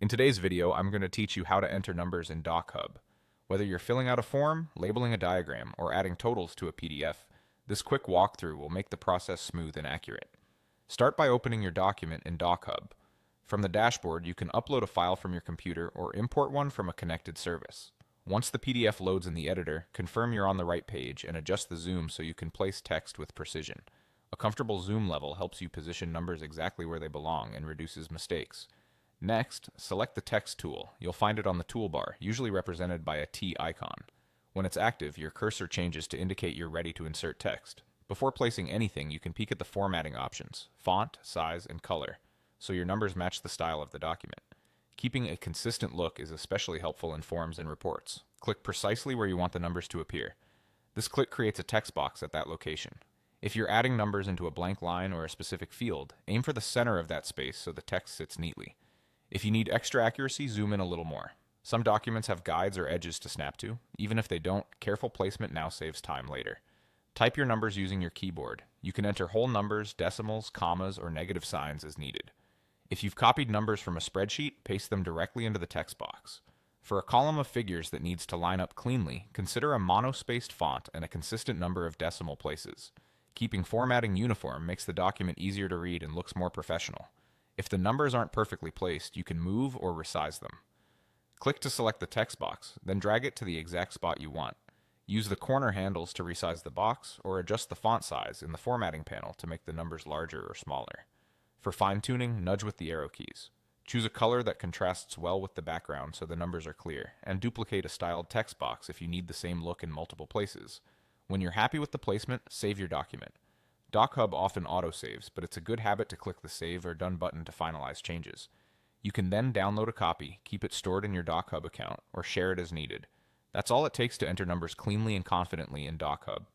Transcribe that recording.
In today's video, I'm going to teach you how to enter numbers in DocHub. Whether you're filling out a form, labeling a diagram, or adding totals to a PDF, this quick walkthrough will make the process smooth and accurate. Start by opening your document in DocHub. From the dashboard, you can upload a file from your computer or import one from a connected service. Once the PDF loads in the editor, confirm you're on the right page and adjust the zoom so you can place text with precision. A comfortable zoom level helps you position numbers exactly where they belong and reduces mistakes. Next, select the text tool. You'll find it on the toolbar, usually represented by a T icon. When it's active, your cursor changes to indicate you're ready to insert text. Before placing anything, you can peek at the formatting options, font, size, and color, so your numbers match the style of the document. Keeping a consistent look is especially helpful in forms and reports. Click precisely where you want the numbers to appear. This click creates a text box at that location. If you're adding numbers into a blank line or a specific field, aim for the center of that space so the text sits neatly. If you need extra accuracy, zoom in a little more. Some documents have guides or edges to snap to. Even if they don't, careful placement now saves time later. Type your numbers using your keyboard. You can enter whole numbers, decimals, commas, or negative signs as needed. If you've copied numbers from a spreadsheet, paste them directly into the text box. For a column of figures that needs to line up cleanly, consider a monospaced font and a consistent number of decimal places. Keeping formatting uniform makes the document easier to read and looks more professional. If the numbers aren't perfectly placed, you can move or resize them. Click to select the text box, then drag it to the exact spot you want. Use the corner handles to resize the box, or adjust the font size in the formatting panel to make the numbers larger or smaller. For fine-tuning, nudge with the arrow keys. Choose a color that contrasts well with the background so the numbers are clear, and duplicate a styled text box if you need the same look in multiple places. When you're happy with the placement, save your document. DocHub often autosaves, but it's a good habit to click the Save or Done button to finalize changes. You can then download a copy, keep it stored in your DocHub account, or share it as needed. That's all it takes to enter numbers cleanly and confidently in DocHub.